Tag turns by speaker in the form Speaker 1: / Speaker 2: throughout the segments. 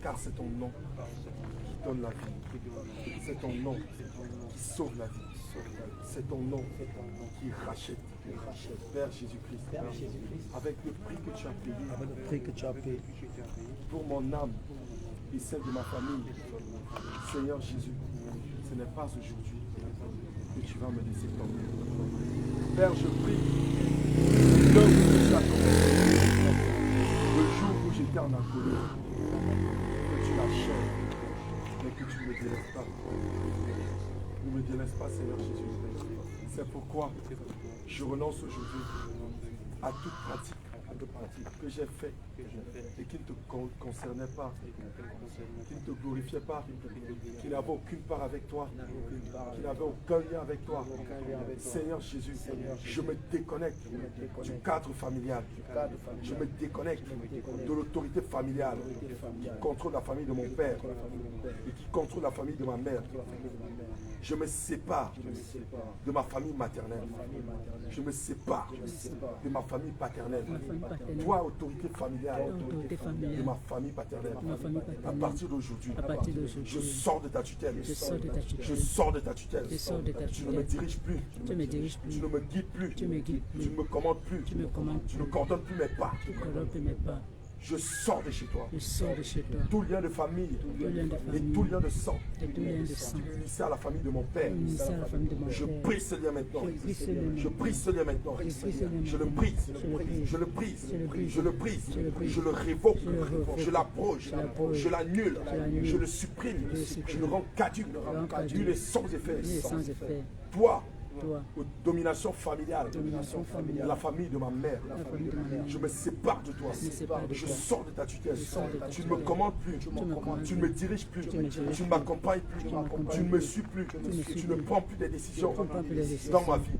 Speaker 1: car c'est ton nom qui donne la vie. C'est ton nom qui sauve la vie. C'est ton nom qui rachète. Père Jésus-Christ, avec le prix que tu as payé, pour mon âme et celle de ma famille, Seigneur Jésus, ce n'est pas aujourd'hui que tu vas me laisser tomber. Père, je prie, l'heure où tu as commencé, le jour où j'étais en agonie, que tu l'achèves, mais que tu ne me délaisses pas. Ne me délaisse pas, Seigneur Jésus. C'est pourquoi je renonce aujourd'hui à toute pratique que j'ai faite et qui ne te concernait pas, qui ne te glorifiait pas, qui n'avait aucune part avec toi, qui n'avait aucun lien avec toi. Seigneur Jésus, je me déconnecte du cadre familial. Je me déconnecte de l'autorité familiale qui contrôle la famille de mon père et qui contrôle la famille de ma mère. Je me sépare de ma famille maternelle. Je me sépare de ma famille paternelle. Toi, autorité familiale de ma famille paternelle. À partir d'aujourd'hui, je sors de ta tutelle. Je sors de ta tutelle. Tu ne me diriges plus. Tu ne me guides plus. Tu ne me commandes plus. Tu ne coordonnes plus mes pas. Je sors de chez toi. Tout lien de famille et tout lien de sang qui m'unissait à la famille de mon père. Je brise ce lien maintenant. Je brise ce lien maintenant. Je le brise. Je le brise. Je le brise. Je le révoque. Je l'abroge. Je l'annule. Je le supprime. Je le rends caduc. Nul et sans effet. Toi, aux dominations familiales, la famille de ma mère. Je me sépare de toi. Je sors de ta tutelle. Tu ne me commandes plus. Tu ne me diriges plus. Tu ne m'accompagnes plus. Tu ne me suis plus. Tu ne prends plus des décisions dans ma vie.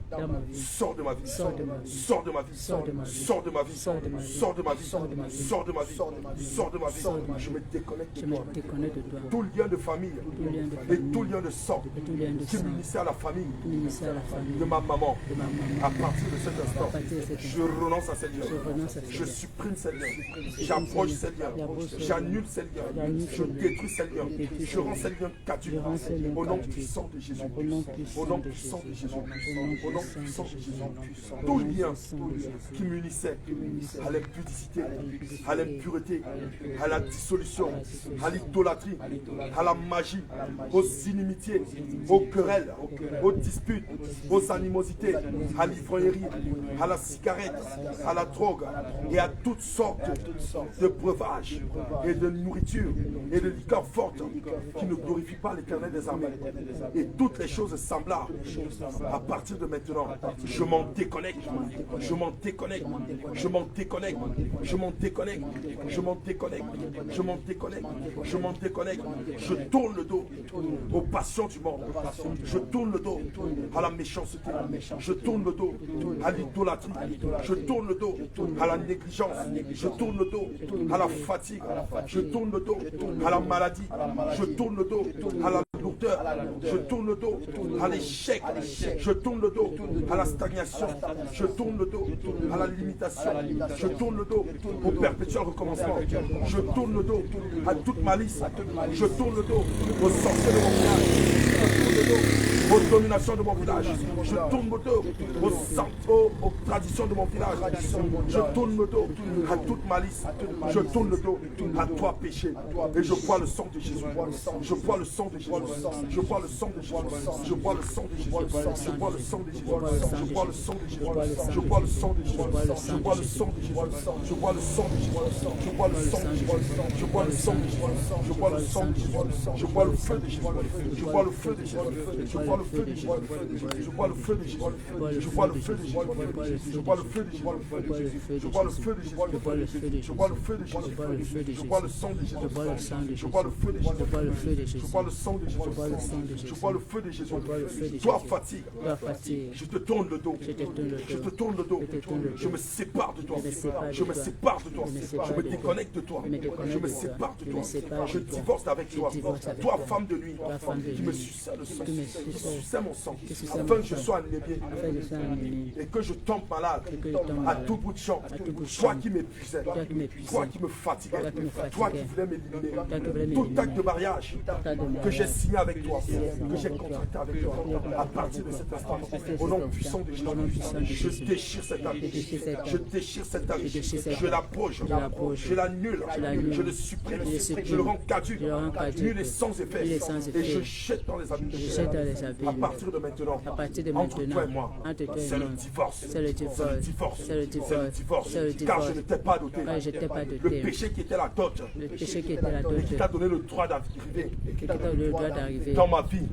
Speaker 1: Sors de ma vie. Sors de ma vie. Sors de ma vie. Sors de ma vie. Sors de ma vie. Sors de ma vie. Sors de ma vie. Je me déconnecte de toi. Tout lien de famille et tout lien de sang qui m'unissait à la famille de ma maman. À partir de cet instant, je renonce à ces liens. Je supprime ces liens. J'abroge ces liens. J'annule ces liens. Je détruis ces liens. Je rends ces liens caducs. Au nom puissant de Jésus. Au nom puissant de Jésus. Au nom puissant de Jésus. Tout lien qui m'unissait à l'impudicité, à l'impureté, à la dissolution, à l'idolâtrie, à la magie, aux inimitiés, aux querelles, aux disputes, aux animosités, à l'ivrognerie, à la cigarette, à la drogue et à toutes sortes de breuvages et de nourriture et de liqueurs fortes qui ne glorifient pas l'Éternel des armées. Et toutes les choses semblables, à partir de maintenant, je m'en déconnecte, je m'en déconnecte, je m'en déconnecte, je m'en déconnecte, je m'en déconnecte, je m'en déconnecte, je m'en déconnecte, je tourne le dos aux passions du monde, je tourne le dos à la méchanceté, je tourne le dos à l'idolâtrie, je tourne le dos à la négligence, je tourne le dos à la fatigue, je tourne le dos à la maladie, je tourne le dos à la lourdeur, je tourne le dos à l'échec, je tourne le dos à la stagnation, je tourne le dos à la limitation, je tourne le dos au perpétuel recommencement, je tourne le dos à toute malice, je tourne le dos aux sorciers de mon village, je tourne le dos aux dominations de mon village, je tourne le dos aux traditions de mon village, je tourne le dos à toute malice, je tourne le dos à toi péché, et je bois le sang de Jésus, je bois le sang de Jésus, je bois le sang de Jésus, je bois le sang de Jésus, je bois le sang de Jésus, je bois le sang de Jésus, je bois le sang de Jésus, je bois le sang de Jésus, je bois le sang de Jésus, je bois le sang de Jésus, je bois le sang de Jésus, je bois le sang de Jésus, je bois le feu de Jésus, je bois le feu de Jésus, je bois le feu de Jésus, je bois le feu de Jésus, je bois le feu de Jésus, je bois le feu de Jésus, je bois le feu de Jésus, je bois le feu de Jésus, je bois le sang de Jésus, je bois le feu de Jésus, je bois le sang de Jésus, je bois le feu de Jésus. Toi fatigue, je te tourne le dos, je te tourne le dos, je me sépare de toi, je me sépare de toi, je me déconnecte de toi, je me sépare de toi, je divorce avec toi, toi femme de nuit, qui me sucède le sang, qui suçais mon sang, afin que je sois anémié et que je tombe malade à tout bout de champ. Toi qui m'épuisais, toi qui me fatiguais, toi qui voulais m'éliminer, tout acte de mariage que j'ai signé avec toi, que j'ai contracté avec toi, à partir de cet instant, au nom puissant de Jésus, je déchire cet acte, je déchire cet acte, je l'approche, je l'annule, je le supprime, je le rends caduc, nul et sans effet, et je jette dans les abîmes. À partir de maintenant, entre toi et moi, c'est le divorce, c'est le divorce, c'est le divorce, car je ne t'ai pas doté. Le péché qui était la dot, et qui t'a donné le droit d'arriver dans ma vie,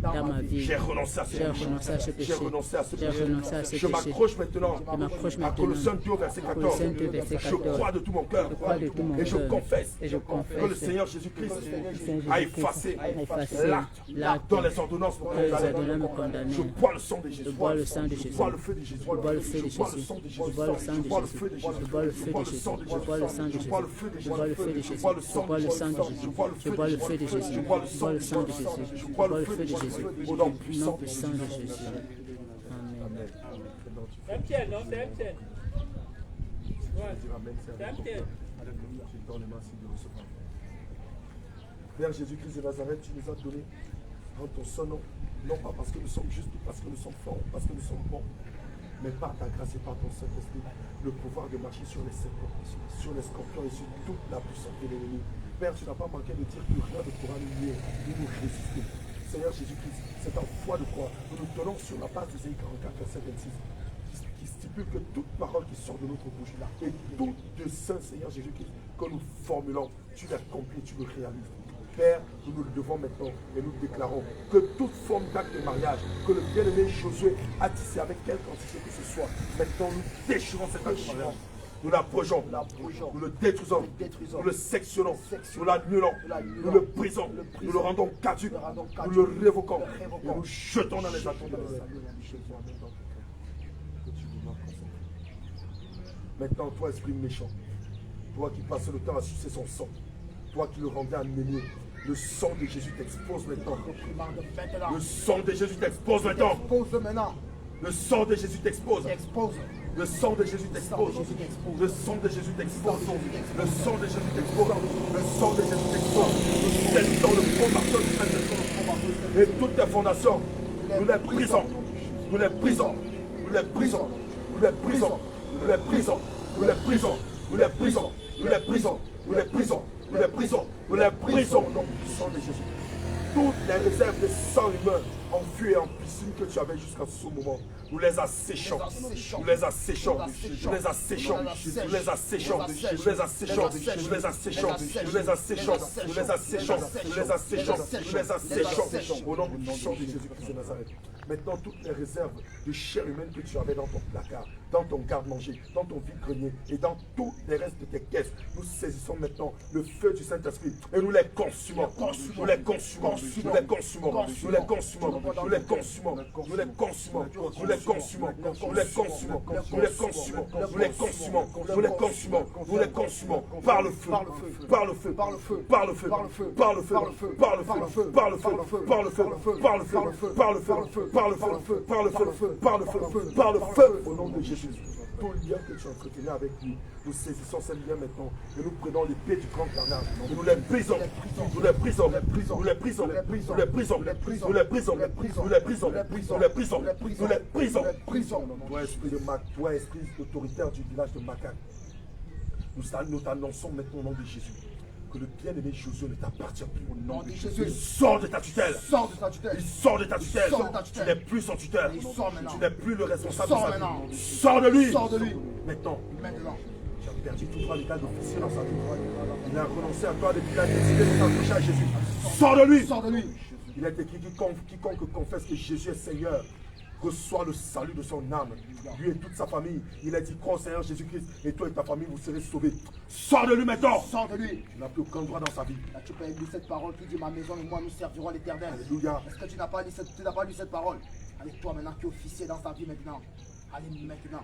Speaker 1: j'ai renoncé à ce péché. J'ai renoncé à ce péché. Je m'accroche maintenant à Colossiens 2, verset 14. Je crois de tout mon cœur et je confesse que le Seigneur Jésus-Christ a effacé l'acte dans les ordonnances pour condamner. Je bois le sang de Jésus. Je bois le feu de Jésus. Je bois le sang de Jésus. Je bois le feu de Jésus. Je bois le feu de Jésus. Je bois le sang de Jésus. Je bois le feu de Jésus. Je bois le feu de Jésus. Je bois le sang de Jésus. Je bois le feu de Jésus. Je bois le sang de Jésus. Je bois le feu de Jésus. Au nom puissant de Jésus. Amen.
Speaker 2: C'est Etienne, non, c'est Etienne.
Speaker 1: Père Jésus-Christ de Nazareth, tu nous as donné en ton seul nom, non pas parce que nous sommes justes, parce que nous sommes forts, parce que nous sommes bons, mais par ta grâce et par ton Saint-Esprit, le pouvoir de marcher sur les serpents, sur les scorpions et sur toute la puissance de l'ennemi. Père, tu n'as pas manqué de dire que rien ne pourra nous lier, nous résister. Seigneur Jésus-Christ, c'est en foi de croix. Nous nous tenons sur la base d'Ésaïe 44, verset 26, qui stipule que toute parole qui sort de notre bouche et tout de saint Seigneur Jésus-Christ que nous formulons, tu l'accomplis, tu le réalises. Père, nous nous le devons maintenant et nous déclarons que toute forme d'acte de mariage que le bien-aimé Josué a tissé avec quelque entité que ce soit, maintenant nous déchirons cet acte de mariage. Nous l'approchons, nous le détruisons, nous le sectionnons, nous l'annulons, nous le brisons, nous le rendons caduc, nous le révoquons et nous jetons dans les attentes de l'Église. Maintenant, toi, esprit méchant, toi qui passes le temps à sucer son sang, toi qui le rendais anémié, le sang de Jésus t'expose maintenant. Le sang de Jésus t'expose maintenant. Le sang de Jésus t'expose. Le sang de Jésus t'expose. Le sang de Jésus t'expose. Le sang de Jésus t'expose. Le sang de Jésus t'expose. Nous saisissons le fond marteau du Saint-Esprit. Et toutes les fondations, nous les brisons. Nous les brisons. Nous les brisons. Nous les brisons. Nous les brisons. Nous les brisons. Nous les brisons. Nous les brisons. Nous les brisons. Nous les brisons. Nous les brisons. Au nom du sang de Jésus. Toutes les réserves de sang humain en feu et en piscine que tu avais jusqu'à ce moment, nous les asséchons, nous les asséchons, nous les asséchons, nous les asséchons, nous les asséchons, nous les asséchons, nous les asséchons, nous les asséchons, nous les asséchons, nous les asséchons, au nom du sang de Jésus-Christ de Nazareth. Maintenant, toutes les réserves de chair humaine que tu avais dans ton placard, dans ton garde-manger, dans ton vide-grenier et dans tous les restes de tes caisses, nous saisissons maintenant le feu du Saint-Esprit et nous les consumons, nous les consumons, nous les consumons, nous les consumons, nous les consumons, nous les consumons, nous les consumons, nous les consumons, nous les consumons, nous les consumons, nous les consumons, nous les consumons par le feu, par le feu, par le feu, par le feu, par le feu, par le feu, par le feu, par le feu, par le feu, par le feu, par le feu, par le feu, par le feu, par le feu, par le feu, au nom de Jésus. Tout lien que tu entretenais avec lui, nous saisissons ces liens maintenant et nous prenons l'épée du grand carnage et nous les brisons, nous les brisons, nous les brisons, nous les brisons, nous les brisons, nous les brisons, nous les brisons, nous les brisons, nous les brisons. Toi, esprit autoritaire du village de Macac, nous t'annonçons maintenant au nom de Jésus que le bien-aimé Josué ne t'appartient plus. Au nom de Jésus. Il sort de ta tutelle. Il sort de ta tutelle. Tu n'es plus son tuteur. Tu n'es plus le responsable de sa vie. Sors de lui. Maintenant. Tu as perdu tout droit l'état d'officier dans sa vie. Il a renoncé à toi depuis qu'il a décidé de s'accrocher à Jésus. Sors de lui. Il est écrit quiconque confesse que Jésus est Seigneur reçoit le salut de son âme. Lui et toute sa famille. Il a dit, crois au Seigneur Jésus-Christ et toi et ta famille, vous serez sauvés. Sors de lui maintenant. Sors de lui. Tu n'as plus aucun droit dans sa vie.
Speaker 3: Là, tu peux lire cette parole qui dit, ma maison et moi, nous servirons l'Éternel.
Speaker 1: Alléluia.
Speaker 3: Est-ce que tu n'as pas lu cette parole? Allez, toi maintenant qui es officier dans sa vie maintenant. Allez maintenant.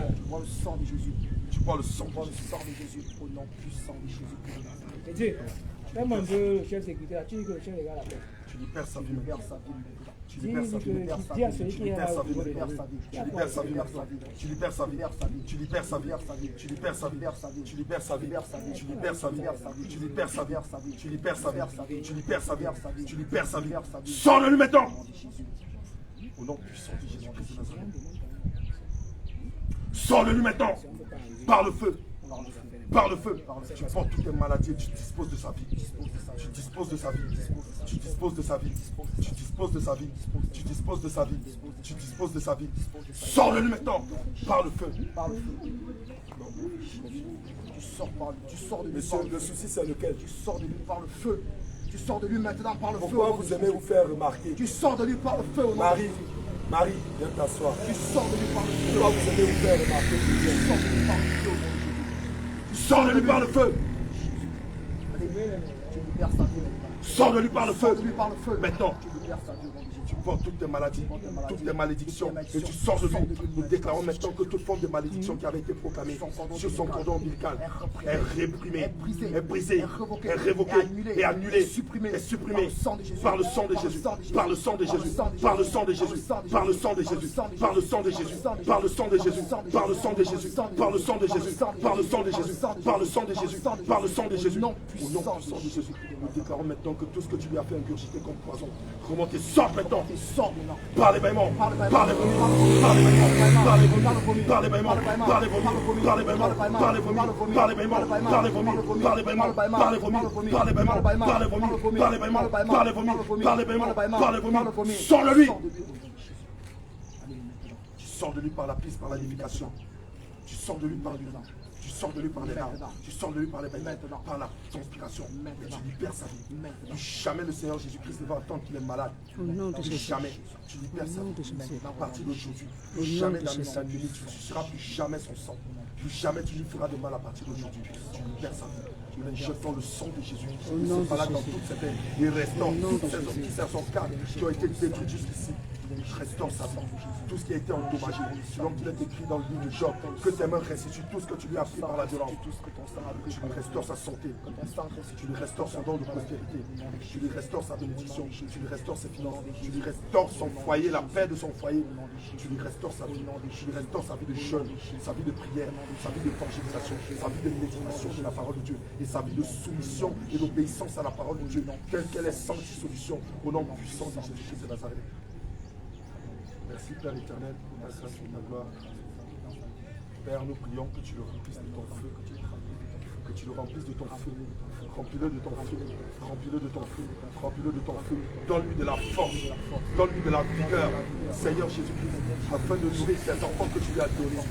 Speaker 3: Tu bois le sang de Jésus.
Speaker 1: Tu bois le sang.
Speaker 3: Tu bois le sang de Jésus au nom puissant de Jésus.
Speaker 2: Et Dieu, même un peu le chef sécuritaire, tu dis que le chef des gars l'appelle.
Speaker 1: Tu libères sa vie.
Speaker 3: Tu libères sa vie.
Speaker 1: Tu libères sa vie.
Speaker 2: Dis à celui
Speaker 1: Tu
Speaker 2: qui est là,
Speaker 1: libères sa vie.
Speaker 3: Tu libères sa vie.
Speaker 1: Tu libères sa vie. Tu libères sa vie. Tu libères sa vie. Tu libères sa vie. Tu libères sa vie. Tu libères sa vie. Tu libères sa vie. Tu libères sa vie. Tu libères sa vie. Tu libères sa vie. Sors-le maintenant. Au nom puissant de Jésus-Christ de Nazareth. Sors-le lui maintenant. Par le feu. Par le feu. Tu prends toutes les maladies et tu disposes de sa vie. Tu disposes de sa vie. Tu disposes de sa vie. Tu disposes de sa vie. Tu disposes de sa vie. Tu disposes de sa vie. Sors-le lui maintenant. Par le feu.
Speaker 3: Par le feu. Tu sors de lui.
Speaker 1: Monsieur, le souci c'est lequel?
Speaker 3: Tu sors de lui par le feu. Tu sors de lui maintenant par le feu.
Speaker 1: Pourquoi vous aimez vous faire remarquer?
Speaker 3: Tu sors de lui par le feu.
Speaker 1: Marie, Marie, viens t'asseoir.
Speaker 3: Tu sors de lui par le feu.
Speaker 1: Pourquoi vous aimez vous faire remarquer?
Speaker 3: Tu sors de lui par le feu.
Speaker 1: Sors de lui par le feu.
Speaker 3: Tu libères sa vie maintenant.
Speaker 1: Sors de lui par le feu.
Speaker 3: Sors de lui par le feu.
Speaker 1: Maintenant.
Speaker 3: Tu libères sa vie au nom de Jésus.
Speaker 1: Tu prends toutes tes maladies, toutes tes malédictions, et tu sors de lui. Nous déclarons maintenant que toute forme de malédiction qui avait été proclamée sur son cordon ombilical est réprimée, est brisée, est révoquée, est annulée, est supprimée par le sang de Jésus, par le sang de Jésus, par le sang de Jésus, par le sang de Jésus, par le sang de Jésus, par le sang de Jésus, par le sang de Jésus, par le sang de Jésus, par le sang de Jésus, par le sang de Jésus, par le sang de Jésus, au nom puissant de Jésus. Nous déclarons maintenant que tout ce que tu lui as fait ingurgiter comme poison, remonte et sort maintenant. Par les bâillements, par les vomis, par les bâillements, par les vomis, par les bâillements, par les vomis, par les bâillements, par les vomis, par les bâillements, par les vomis, par les bâillements, par les vomis, par les bâillements, par les vomis, par les bâillements, par les vomis, par les bâillements, par les vomis, sors de lui. Tu sors de lui par la piste, par la lévitation. Tu sors de lui par lui. Tu sors de lui par les larmes, tu sors de lui par les bâillements, par la transpiration, et tu libères sa vie. Plus jamais le Seigneur Jésus-Christ ne va attendre qu'il est malade. Plus jamais, tu libères sa vie. À partir d'aujourd'hui, plus jamais dans sa nuit, tu ne seras plus jamais son sang. Plus jamais tu lui feras de mal à partir d'aujourd'hui. Tu libères sa vie. Nous injectons le sang de Jésus. Nous sommes malades dans toute cette haine. Et restons toutes ces 4 qui ont été détruites jusqu'ici. Restaure sa vie. Tout ce qui a été endommagé, selon qu'il est écrit dans le livre de Job, que tes mains restituent tout ce que tu lui as pris par la violence. Tu lui restaures sa santé, tu lui restaures son don de prospérité, tu lui restaures sa bénédiction, tu lui restaures ses finances, tu lui restaures son foyer, la paix de son foyer, tu lui restaures sa vie, tu lui restaures sa vie de jeûne, sa vie de prière, sa vie d'évangélisation, sa vie de méditation de la parole de Dieu et sa vie de soumission et d'obéissance à la parole de Dieu, telle qu'elle est sans dissolution, au nom puissant de Jésus-Christ de Nazareth. Merci Père éternel pour ta grâce et ta gloire. Père, nous prions que tu le remplisses de ton feu, que tu le remplisses de ton feu. Remplis-le de ton feu, remplis-le de ton feu, remplis-le de ton feu. Donne-lui de la force, donne-lui de la vigueur, Seigneur Jésus-Christ, afin de nourrir cet enfant que tu lui as donné.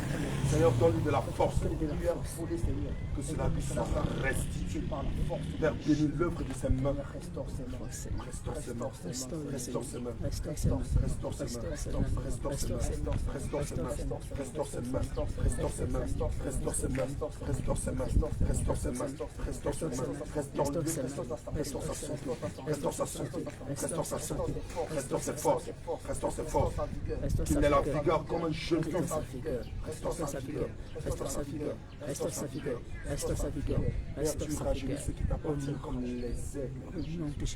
Speaker 1: Seigneur, donne-lui de la force, que cela lui soit restitué. Père, bénis l'œuvre de ses mains. Restaure ses mains, restaure ses mains, restaure ses mains, restaure ses mains, restaure ses mains, restaure ses mains, restaure ses mains, restaure ses mains, restaure ses mains, restaure ses mains, restaure ses mains, restaure ses mains, restaure sa santé, restaure sa santé, restaure sa santé, restaure ses forces, restaure ses forces, qu'il ait la vigueur comme un jeune homme. Restaure sa vigueur, restaure sa vigueur, restaure sa vigueur, restaure sa vigueur. Père, tu rajeunis ce qui t'appartient comme les aigles.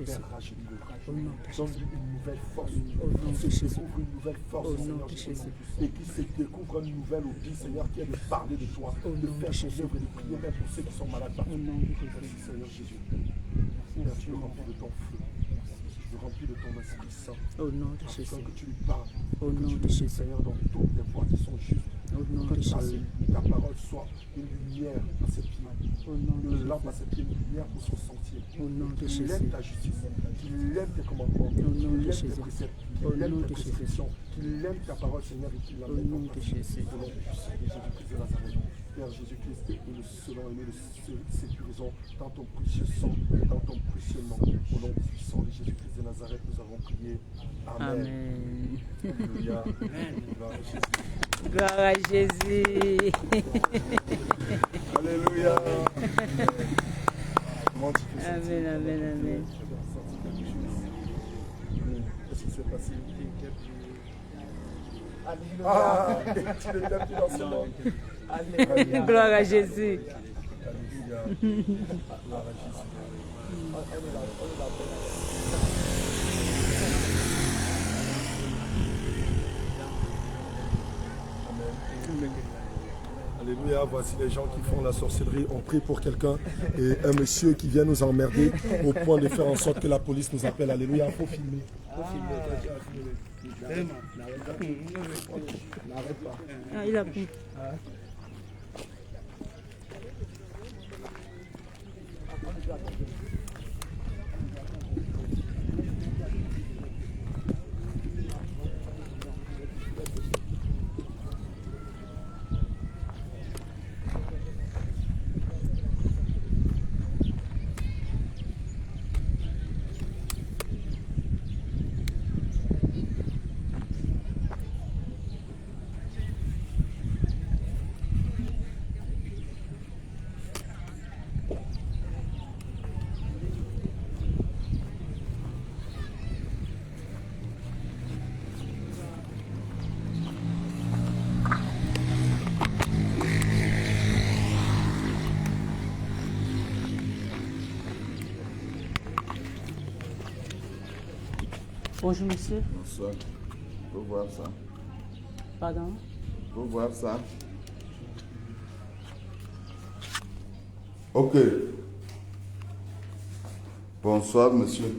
Speaker 1: Père, rajeunis-le. Donne-lui une nouvelle force. Qu'il se découvre une nouvelle force, Seigneur Jésus. Et qu'il se découvre une nouvelle vie, Seigneur, qui est de parler de toi, de faire tes œuvres et de prier même pour ceux qui sont malades partout. Merci, Seigneur Jésus. Père, tu le remplis de ton feu. Tu le remplis de ton Esprit Saint. Au nom de Jésus. Que tu lui parles. Au nom de Jésus. Seigneur, dans toutes les voies qui sont justes. Que ta parole soit une lumière à ses pieds, une lampe à ses pieds, une lumière pour son sentier. Qu'il aime ta justice, qu'il aime tes commandements, qu'il aime tes préceptes, qu'il aime tes prescriptions, qu'il aime ta parole, Seigneur, et qu'il l'amène en pratique. Au nom puissant de Jésus-Christ de Nazareth. Père Jésus-Christ, nous le selon et nous le sécurisons dans ton précieux sang et dans ton précieux nom. Au nom puissant de Jésus-Christ de Nazareth, nous avons prié. Amen. Alléluia.
Speaker 4: Gloire à Jésus.
Speaker 1: Alléluia.
Speaker 4: Amen, amen, amen.
Speaker 1: Qu'est-ce qui s'est passé? Ah, tu n'étais plus dans ce monde. Alléluia.
Speaker 4: Gloire à Jésus.
Speaker 1: Alléluia. Gloire à Jésus. Amen. Alléluia, voici les gens qui font la sorcellerie. On prie pour quelqu'un et un monsieur qui vient nous emmerder au point de faire en sorte que la police nous appelle. Alléluia, il faut filmer.
Speaker 4: Ah, il a pris. Bonjour monsieur.
Speaker 5: Bonsoir. Faut voir ça.
Speaker 4: Pardon?
Speaker 5: Faut voir ça. Ok. Bonsoir monsieur.